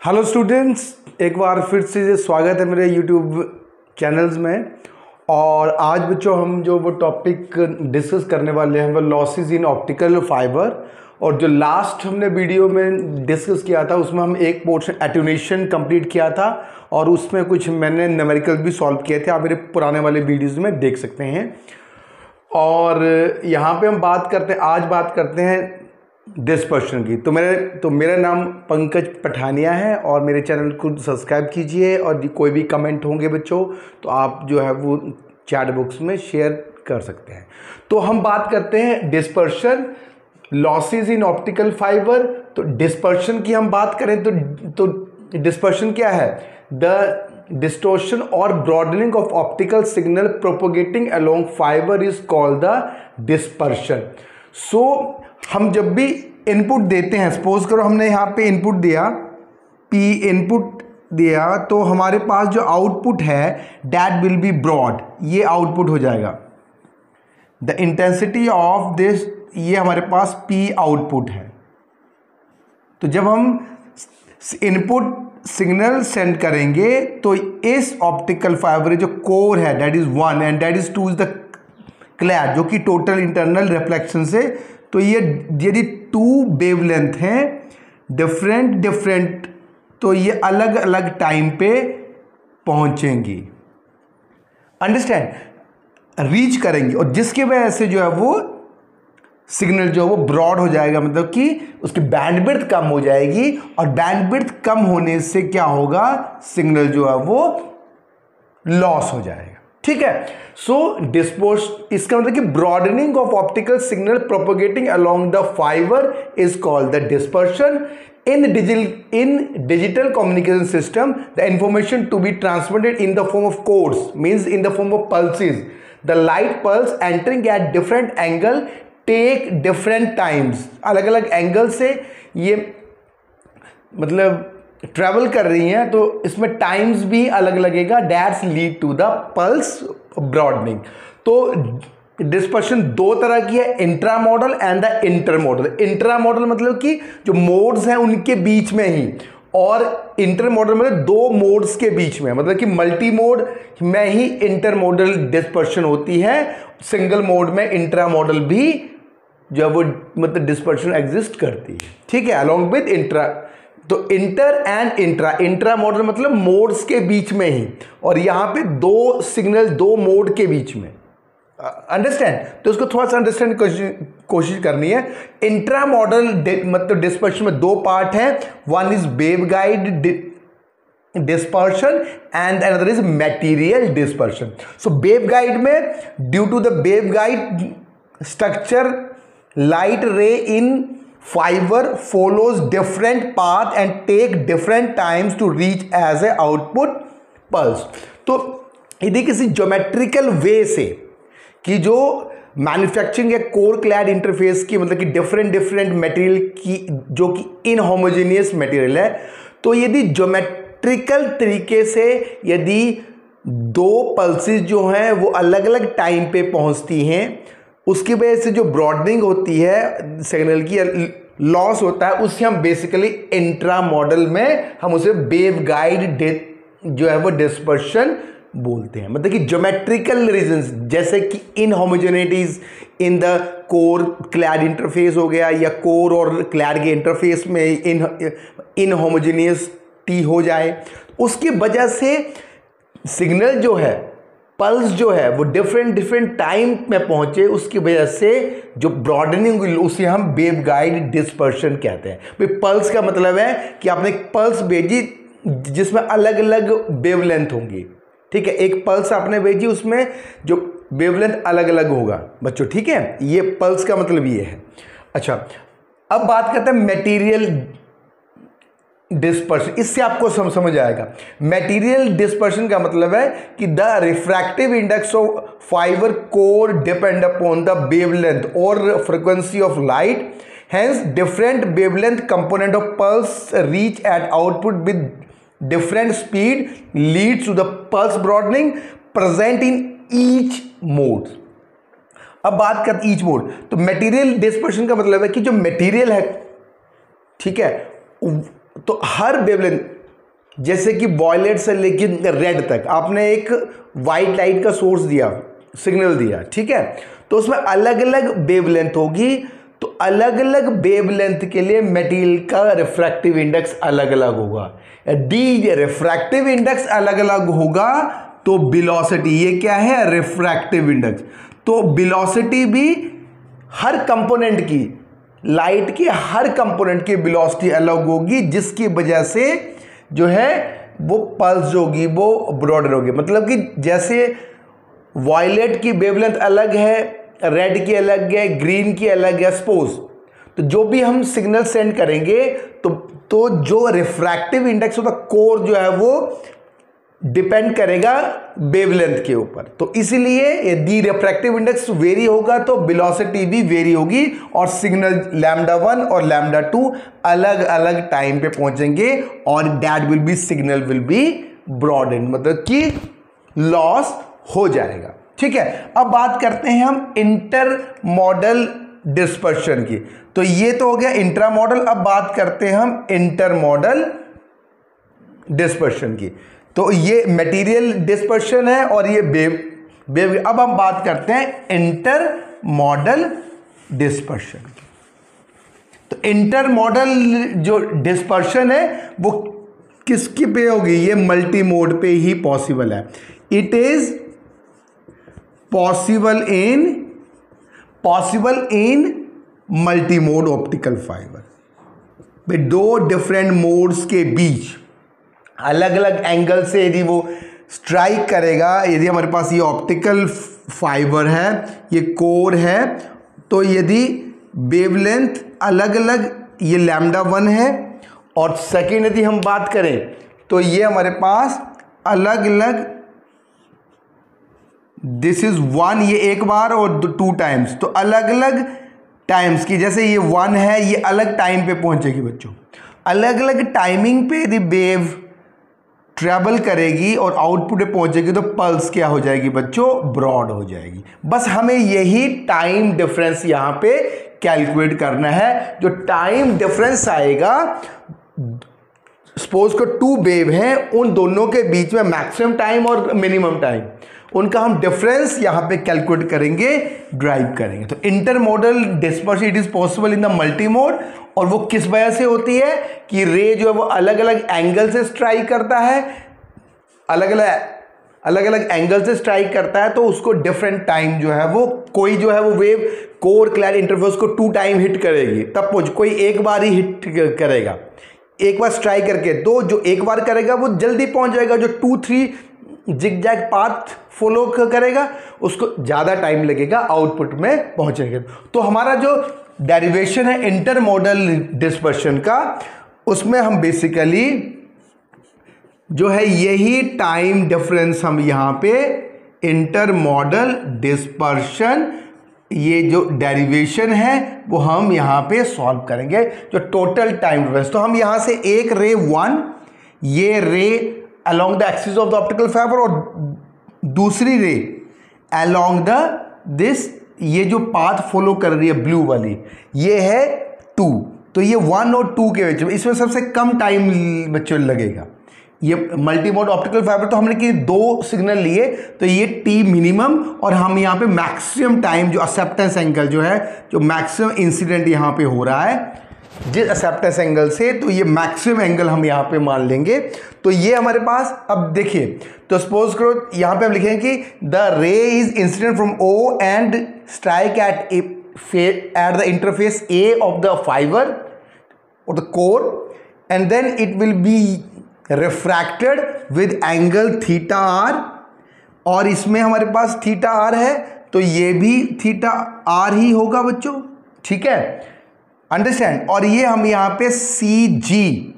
Hello students, एक बार फिर से स्वागत है मेरे यूट्यूब चैनल्स में। और आज बच्चों हम जो वो टॉपिक डिस्कस करने वाले हैं वो लॉसेस इन ऑप्टिकल फाइबर। और जो लास्ट हमने वीडियो में डिस्कस किया था उसमें हम एक पोर्शन एटेन्यूएशन कंप्लीट किया था और उसमें कुछ मैंने न्यूमेरिकल भी सॉल्व किए थे, आप मेरे पुराने वाले वीडियोज़ में देख सकते हैं। और यहाँ पे हम आज बात करते हैं डिस्पर्शन की। तो मेरा नाम पंकज पठानिया है और मेरे चैनल को सब्सक्राइब कीजिए। और कोई भी कमेंट होंगे बच्चों तो आप जो है वो चैट बॉक्स में शेयर कर सकते हैं। तो हम बात करते हैं dispersion, losses in optical fibre. तो डिस्पर्शन की हम बात करें तो डिस्पर्शन क्या है? द डिस्टोर्शन और broadening of optical signal propagating along fibre is called the dispersion. So हम जब भी इनपुट देते हैं, सपोज करो हमने यहाँ पे इनपुट दिया, पी इनपुट दिया, तो हमारे पास जो आउटपुट है दैट विल बी ब्रॉड, ये आउटपुट हो जाएगा। द इंटेंसिटी ऑफ दिस, ये हमारे पास पी आउटपुट है। तो जब हम इनपुट सिग्नल सेंड करेंगे तो इस ऑप्टिकल फाइबर जो कोर है that is 1 and that is 2 is the clad, जो कि टोटल इंटरनल रिफ्लेक्शन से, तो ये यदि 2 वेवलेंथ हैं डिफरेंट, तो ये अलग अलग टाइम पे पहुंचेंगी, अंडरस्टैंड, रीच करेंगी। और जिसकी वजह से जो है वो सिग्नल जो है वो ब्रॉड हो जाएगा, मतलब कि उसकी बैंडविड्थ कम हो जाएगी। और बैंडविड्थ कम होने से क्या होगा, सिग्नल जो है वो लॉस हो जाएगा। ठीक है। सो डिस्पोज, इसका मतलब कि broadening of optical signal propagating along the fibre is called the dispersion. In digital communication system, the information to be transmitted in the form of codes, means in the form of pulses. The light pulse entering at different angle take different times. अलग अलग angle से ये मतलब travel कर रही हैं, तो इसमें टाइम्स भी अलग लगेगा, that's lead to the pulse broadening. तो डिस्पर्शन दो तरह की है, intra modal and the inter modal. Intra modal मतलब कि जो मोड्स हैं उनके बीच में ही, और इंटर मॉडल मतलब 2 मोड्स के बीच में, मतलब कि मल्टी मोड में ही इंटर मॉडल डिस्पर्शन होती है। सिंगल मोड में इंट्रा मॉडल भी जो वो मतलब डिस्पर्शन एग्जिस्ट करती है। ठीक है, अलॉन्ग विद इंट्रा। तो इंटर एंड इंट्रा मॉडल मतलब मोड्स के बीच में ही, और यहाँ पे 2 सिग्नल 2 मोड के बीच में, अंडरस्टैंड। तो उसको थोड़ा सा अंडरस्टैंड कोशिश करनी है। इंट्रा मॉडल मतलब डिस्पर्शन में 2 पार्ट है, one is waveguide dispersion and another is material dispersion. So waveguide में due to the waveguide structure light ray in fiber follows different path and take different times to reach as a output pulse। तो यदि किसी geometrical वे से कि जो manufacturing या core clad interface की, मतलब कि डिफरेंट मटेरियल की, जो कि इनहोमोजेनियस मटेरियल है, तो यदि ज्योमेट्रिकल तरीके से यदि 2 पल्सेस जो हैं वो अलग अलग टाइम पे पहुंचती हैं, उसकी वजह से जो ब्रॉडनिंग होती है सिग्नल की, लॉस होता है, उससे हम बेसिकली इंट्रा मॉडल में हम उसे वेव गाइड जो है वो डिस्पर्शन बोलते हैं। मतलब कि ज्योमेट्रिकल रीजंस, जैसे कि inhomogeneities in the core clad interface हो गया, या कोर और क्लैड के इंटरफेस में इनहोमोजेनियसटी हो जाए, उसकी वजह से सिग्नल जो है, पल्स जो है वो डिफरेंट टाइम में पहुंचे, उसकी वजह से जो ब्रॉडनिंग हुई उसे हम वेव गाइड डिस्पर्शन कहते हैं। भाई पल्स का मतलब है कि आपने एक पल्स भेजी जिसमें अलग अलग वेवलेंथ होंगी। ठीक है, एक पल्स आपने भेजी उसमें जो वेवलेंथ अलग अलग होगा बच्चों। ठीक है, ये पल्स का मतलब ये है। अच्छा, अब बात करते हैं मटेरियल डिस्पर्शन। इससे आपको समझ आएगा। मटेरियल डिस्पर्शन का मतलब है कि the refractive index of fibre core depend upon the wavelength और frequency of light, hence different wavelength component of pulse reach at output with different speed leads to the pulse broadening present in each mode. अब बात करते each mode. तो material dispersion का मतलब है कि जो मटेरियल है, ठीक है, तो हर वेवलेंथ जैसे कि वॉयलेट से लेकर रेड तक आपने एक वाइट लाइट का सोर्स दिया, सिग्नल दिया, ठीक है, तो उसमें अलग अलग वेवलेंथ होगी। तो अलग अलग वेवलेंथ के लिए मटेरियल का रिफ्रैक्टिव इंडेक्स अलग अलग होगा। यदि रिफ्रैक्टिव इंडेक्स अलग अलग होगा तो वेलोसिटी, ये क्या है, रिफ्रैक्टिव इंडेक्स, तो वेलोसिटी भी हर कंपोनेंट की, लाइट के हर कंपोनेंट की वेलोसिटी अलग होगी, जिसकी वजह से जो है वो पल्स जो होगी वो ब्रॉडर होगी। मतलब कि जैसे वॉयलेट की वेवलेंथ अलग है, रेड की अलग है, ग्रीन की अलग है, सपोज, तो जो भी हम सिग्नल सेंड करेंगे तो जो रिफ्रैक्टिव इंडेक्स होगा कोर जो है वो डिपेंड करेगा वेवलेंथ के ऊपर। तो इसीलिए यदि रिफ्रैक्टिव इंडेक्स वेरी होगा तो वेलोसिटी भी वेरी होगी, और सिग्नल λ1 और λ2 अलग अलग टाइम पे पहुंचेंगे, और that will B, signal will be broadened, मतलब कि लॉस हो जाएगा। ठीक है, अब बात करते हैं हम इंटर मॉडल डिस्पर्शन की। तो ये तो हो गया इंट्रा मॉडल, अब बात करते हैं हम इंटर मॉडल डिस्पर्शन की। तो ये मटेरियल डिस्पर्शन है और ये वेव। अब हम बात करते हैं इंटर मॉडल डिस्पर्शन की। तो इंटर मॉडल जो डिस्पर्शन है वो किसकी पे होगी, ये मल्टी मोड पे ही पॉसिबल है। It is possible in multi mode optical fibre. दो डिफरेंट मोड्स के बीच अलग अलग एंगल से यदि वो स्ट्राइक करेगा, यदि हमारे पास ये ऑप्टिकल फाइबर है, ये कोर है, तो यदि वेवलेंथ अलग अलग, ये λ1 है, और सेकेंड यदि हम बात करें तो ये हमारे पास अलग अलग, दिस इज 1, ये एक बार और 2 टाइम्स, तो अलग अलग टाइम्स की, जैसे ये 1 है, ये अलग टाइम पे पहुंचेगी बच्चों। अलग अलग टाइमिंग पे यदि वेव ट्रैवल करेगी और आउटपुट पे पहुंचेगी तो पल्स क्या हो जाएगी बच्चों, ब्रॉड हो जाएगी। बस हमें यही टाइम डिफरेंस यहां पे कैलकुलेट करना है। जो टाइम डिफरेंस आएगा, सपोज को 2 वेव हैं, उन दोनों के बीच में मैक्सिमम टाइम और मिनिमम टाइम, उनका हम डिफरेंस यहां पे कैलकुलेट करेंगे, ड्राइव करेंगे। तो intermodal dispersion it is possible in the multi mode, और वो किस वजह से होती है कि रे जो है वो अलग अलग एंगल से स्ट्राइक करता है, अलग अलग एंगल से स्ट्राइक करता है, तो उसको डिफरेंट टाइम जो है वो, कोई जो है वो वेव कोर क्लैड इंटरफेस को 2 टाइम हिट करेगी, तब कोई एक बार ही हिट करेगा, एक बार स्ट्राइक करके। तो जो एक बार करेगा वो जल्दी पहुंच जाएगा, जो 2-3 जिगजैग पाथ फॉलो करेगा उसको ज़्यादा टाइम लगेगा आउटपुट में पहुंचेगा। तो हमारा जो डेरिवेशन है इंटरमोडल डिस्पर्शन का, उसमें हम बेसिकली जो है यही टाइम डिफरेंस हम यहाँ पे इंटरमोडल डिस्पर्शन, ये जो डेरिवेशन है वो हम यहाँ पे सॉल्व करेंगे, जो टोटल टाइम डिफरेंस। तो हम यहाँ से एक रे 1, ये रे along the axis of the optical fiber, और दूसरी रे along the this, ये जो पाथ फॉलो कर रही है ब्लू वाली, ये है 2, तो ये 1 और 2 के बीच में, इसमें सबसे कम टाइम बच्चों लगेगा। ये मल्टी मोड ऑप्टिकल फाइबर, तो हमने कि 2 सिग्नल लिए, तो ये टी मिनिमम, और हम यहाँ पे मैक्सिमम टाइम जो एक्सेप्टेंस एंगल जो है, जो मैक्सिमम इंसिडेंट यहाँ पे हो रहा है जिस एक्सेप्टेंस एंगल से, तो ये मैक्सिमम एंगल हम यहाँ पे मान लेंगे। तो ये हमारे पास, अब देखिए, तो सपोज करो यहाँ पे हम लिखेंगे कि the ray is incident from O and strike at the interface A of the fibre और the core, and then it will be refracted with angle theta R, और इसमें हमारे पास थीटा आर है, तो ये भी थीटा आर ही होगा बच्चों, ठीक है, अंडरस्टैंड। और ये हम यहाँ पे सी जी,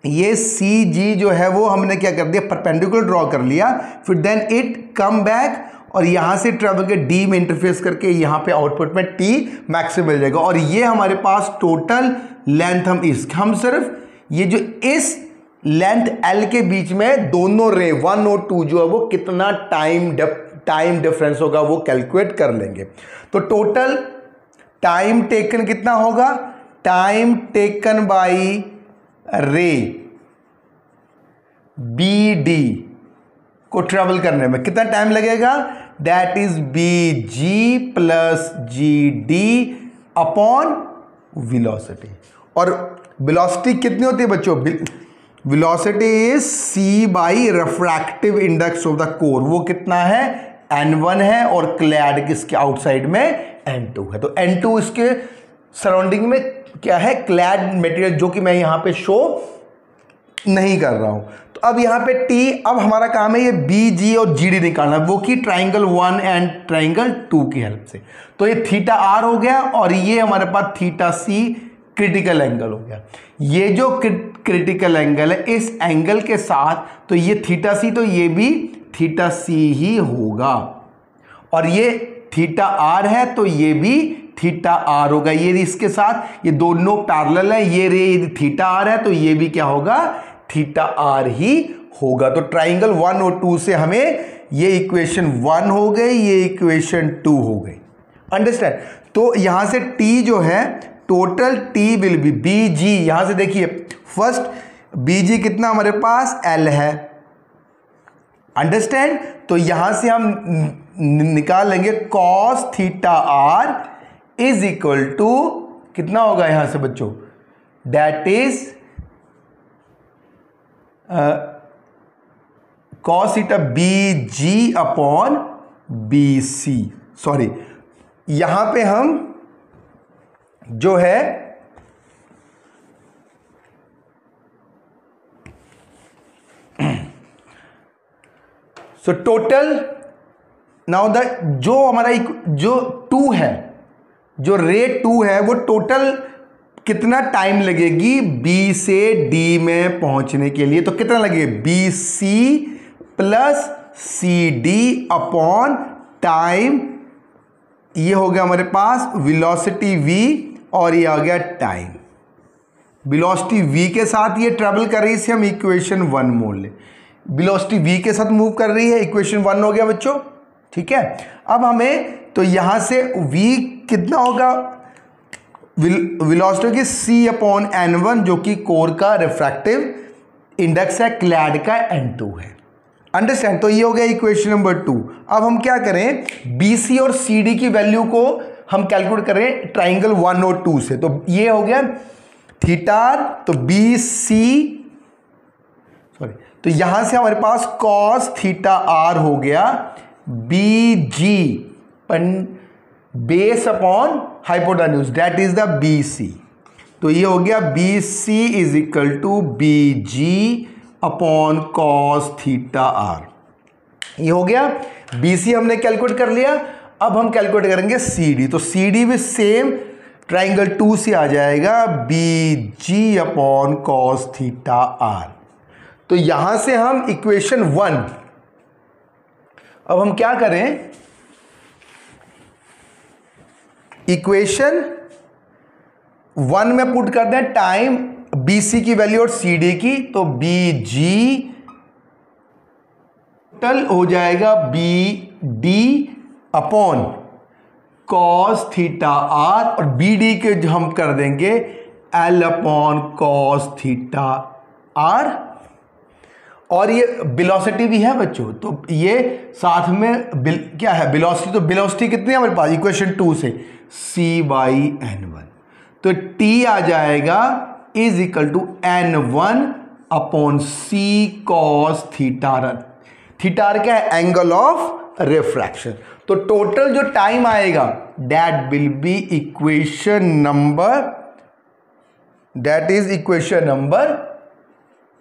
ये सी जी जो है वो हमने क्या कर दिया, परपेंडिकुलर ड्रॉ कर लिया, फिर देन इट कम बैक, और यहाँ से ट्रेवल के डी में इंटरफेस करके यहाँ पे आउटपुट में टी मैक्सिमम मिल जाएगा। और ये हमारे पास टोटल लेंथ, हम सिर्फ ये जो इस लेंथ एल के बीच में दोनों रे 1 और 2 जो है वो कितना टाइम डिफरेंस होगा वो कैलकुलेट कर लेंगे। तो टोटल टाइम टेकन कितना होगा, time taken by ray B D को ट्रेवल करने में कितना टाइम लगेगा? That is B G plus G D upon velocity. और वेलोसिटी कितनी होती है बच्चों? Velocity is C by refractive index of the core. वो कितना है? n1 है, और क्लैड किसके आउटसाइड में n2 है। तो n2 इसके सराउंडिंग में क्या है? क्लैड मटेरियल, जो कि मैं यहां पे शो नहीं कर रहा हूं। तो अब यहां पे T, अब हमारा काम है ये बी जी और जी डी निकालना, वो की ट्राइंगल 1 एंड ट्राइंगल 2 की हेल्प से। तो ये थीटा आर हो गया, और ये हमारे पास थीटा सी क्रिटिकल एंगल हो गया। ये जो क्रिटिकल एंगल है, इस एंगल के साथ तो ये थीटा सी, तो ये भी थीटा सी ही होगा, और ये थीटा आर है तो ये भी थीटा आर होगा। ये इसके साथ ये दोनों पैरेलल है, ये रे थीटा आर है तो ये भी क्या होगा? थीटा आर ही होगा। तो ट्राइंगल 1 और 2 से हमें ये इक्वेशन 1 हो गई, ये इक्वेशन 2 हो गई। अंडरस्टैंड? तो यहां से T जो है, total T will be be G. यहां से देखिए, फर्स्ट बी जी कितना हमारे पास? L है। अंडरस्टैंड? तो यहां से हम निकाल लेंगे cos theta R is equal to कितना होगा यहां से बच्चों? That is cos theta B G upon B C. Sorry, यहां पे हम जो है सो टोटल नाउ द जो हमारा जो 2 है, जो रे 2 है, वो टोटल कितना टाइम लगेगी बी से डी में पहुंचने के लिए? तो कितना लगेगा? B C plus C D upon time, ये हो गया हमारे पास वेलोसिटी v, और ये आ गया टाइम। वेलोसिटी v के साथ ये ट्रेवल कर रही है, इसे हम इक्वेशन 1 मोल ले। वेलोसिटी v के साथ मूव कर रही है, इक्वेशन 1 हो गया बच्चों। ठीक है, अब हमें तो यहां से v कितना होगा? वेलोसिटी की c अपॉन n1, जो कि कोर का रिफ्रैक्टिव इंडेक्स है, क्लैड का n2 है। अंडरस्टैंड? तो ये हो गया इक्वेशन नंबर 2। अब हम क्या करें? BC और CD की वैल्यू को हम कैलकुलेट करें ट्राइंगल 1 और 2 से। तो ये हो गया थीटा आर, तो BC, सॉरी, तो यहां से हमारे पास कॉस थीटा आर हो गया BG base upon hypotenuse, that is the BC। तो ये हो गया BC is equal to BG upon cos theta R. ये हो गया BC हमने कैलकुलेट कर लिया। अब हम कैलकुलेट करेंगे CD। तो CD भी सेम ट्राइंगल 2 से आ जाएगा BG upon cos theta R. तो यहां से हम इक्वेशन 1, अब हम क्या करें? इक्वेशन 1 में पुट कर दें टाइम BC की वैल्यू और CD की। तो BG टोटल हो जाएगा BD upon cos theta R, और BD के जो हम कर देंगे L upon cos theta R. और ये वेलोसिटी भी है बच्चों, तो ये साथ में क्या है? वेलोसिटी। तो वेलोसिटी कितनी है हमारे पास इक्वेशन 2 से? c/n1। तो T आ जाएगा is equal to n1 upon c cos theta R. Theta R क्या है? Angle of refraction. तो टोटल जो टाइम आएगा that will be equation number, that is equation number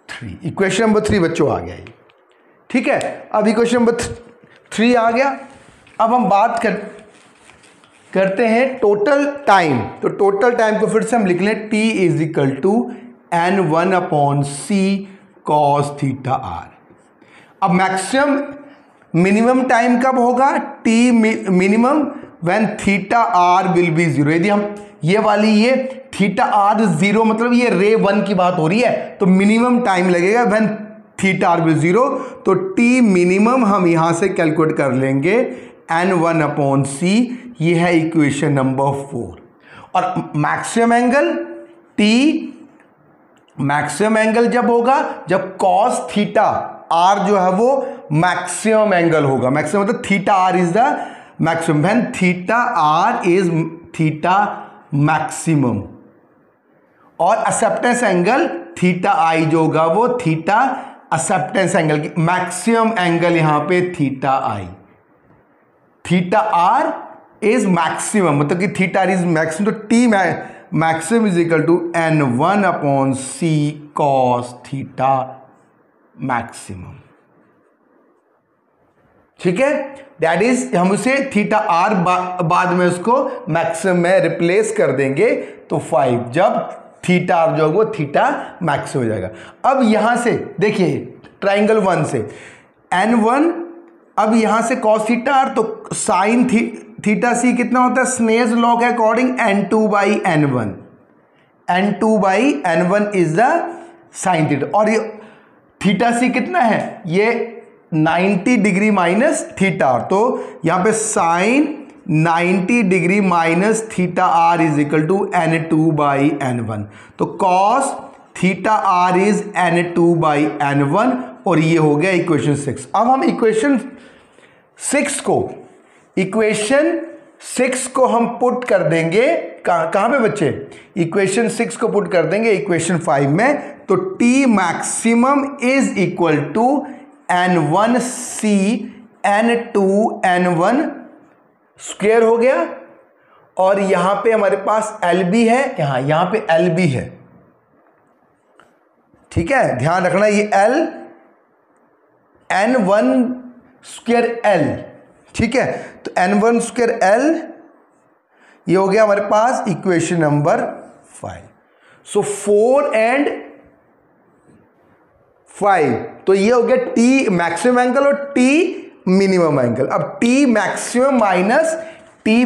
3। Equation number 3 बच्चों आ गया ये। ठीक है, अब इक्वेशन नंबर 3 आ गया। अब हम बात करते हैं टोटल टाइम। तो टोटल टाइम को फिर से हम लिख लें, T is equal to n1 upon c cos theta R. अब मैक्सिमम मिनिमम टाइम कब होगा? T minimum when theta R will be 0। यदि हम ये वाली ये थीटा आर 0, मतलब ये रे 1 की बात हो रही है, तो मिनिमम टाइम लगेगा व्हेन थीटा आर विल 0। तो T मिनिमम हम यहां से कैलकुलेट कर लेंगे n1 अपॉन c। ये है इक्वेशन नंबर 4। और maximum angle T maximum angle जब होगा जब कॉस थीटा आर जो है वो मैक्सिमम एंगल होगा। मैक्सिमम मतलब theta R is the maximum, when theta R is theta maximum. और एक्सेप्टेंस एंगल थीटा आई जो होगा वो थीटा एक्सेप्टेंस एंगल की मैक्सिमम एंगल यहां पे theta I. Theta R is maximum मतलब कि थीटा आर इज मैक्सिमम, तो T maximum is equal to n1 upon C cos theta maximum. ठीक है, दैट इज हम उसे थीटा आर बाद में उसको मैक्सिमम में रिप्लेस कर देंगे तो 5, जब थीटा आर जो वो थीटा मैक्सिमम हो जाएगा। अब यहां से देखिए ट्राइंगल 1 से n1, अब यहां से कॉस थीटा आर तो साइन थीटा सी कितना होता है स्नेल्स लॉ के according n2 by n1, n2 by n1 is the sine theta. और ये थीटा सी कितना है ये 90 डिग्री माइनस थीटा आर, तो यहां पे sine 90 degree minus theta R is equal to n2 by n1, तो cos theta R is n2 by n1, और ये हो गया इक्वेशन 6। अब हम इक्वेशन 6 को हम पुट कर देंगे कहां पे बच्चे, इक्वेशन 6 को पुट कर देंगे इक्वेशन 5 में, तो T maximum is equal to n1 c n2 n1 square हो गया, और यहां पे हमारे पास LB है, यहां पे LB है। ठीक है, ध्यान रखना ये L n1 स्क्वायर L, ठीक है, तो n1 स्क्वायर L ये हो गया हमारे पास इक्वेशन नंबर 5। सो 4 एंड 5, तो ये हो गया T मैक्सिमम एंगल और T मिनिमम एंगल। अब T maximum minus T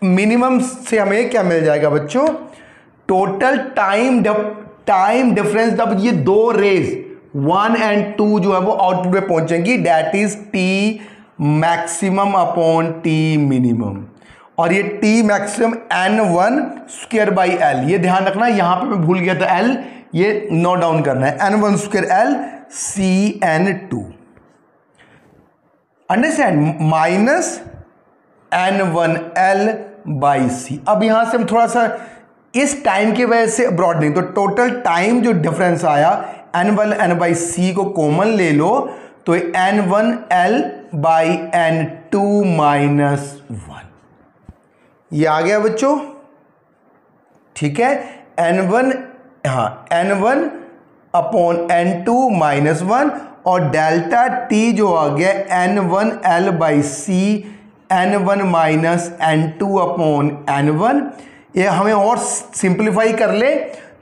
minimum से हमें क्या मिल जाएगा बच्चों, टोटल टाइम डिफरेंस जब ये दो रेज 1 एंड 2 जो है वो आउटपुट पे पहुंचेंगी, that is T maximum upon T minimum. और ये T maximum n1 square by L, ये ध्यान रखना, यहां पे मैं भूल गया था L, ये नोट डाउन करना है, n1 square L CN2 understand, minus n1L by C। अब यहां से हम थोड़ा सा इस टाइम की वजह से ब्रॉडनिंग, तो टोटल टाइम जो डिफरेंस आया n1N बाई C को कॉमन ले लो तो n1L बाई n2 माइनस 1, ये आ गया बच्चों। ठीक है, n1 अपॉन n2 माइनस 1, और डेल्टा T जो आ गया n1L by C n1 minus n2 upon n1। ये हमें और सिंप्लीफाई कर ले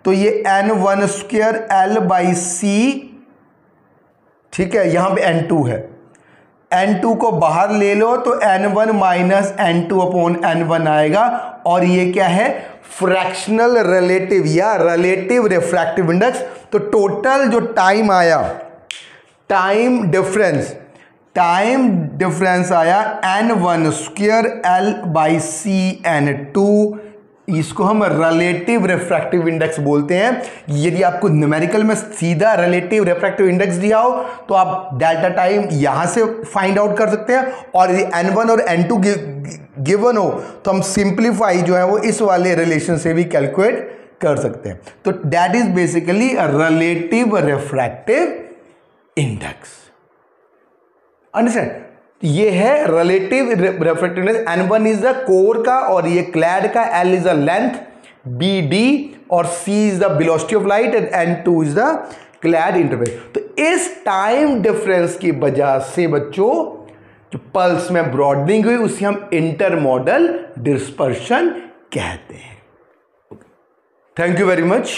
तो ये n1 square L by C, ठीक है, यहां पे n2 है, n2 को बाहर ले लो तो n1 minus n2 upon n1 आएगा, और ये क्या है फ्रैक्शनल रिलेटिव या रिलेटिव रिफ्रैक्टिव इंडेक्स। तो टोटल जो टाइम आया, टाइम डिफरेंस आया n1 square L by C n2, इसको हम रिलेटिव रिफ्रैक्टिव इंडेक्स बोलते हैं। यदि आपको न्यूमेरिकल में सीधा रिलेटिव रिफ्रैक्टिव इंडेक्स दिया हो तो आप डेल्टा टाइम यहां से फाइंड आउट कर सकते हैं, और यदि n1 और n2 गिवन हो तो हम सिंप्लीफाई जो है वो इस वाले रिलेशन से भी कैलकुलेट कर सकते हैं। तो that is basically relative refractive index, understand, ये है relative refractive index. n1 is the core का और ये क्लैड का, L is the length BD, और C is the velocity of light, and n2 is the clad interface. तो इस time difference की वजह से बच्चों जो पल्स में ब्रॉडनिंग हुई उसे हम इंटरमॉडल डिस्पर्शन कहते हैं। Thank you very much.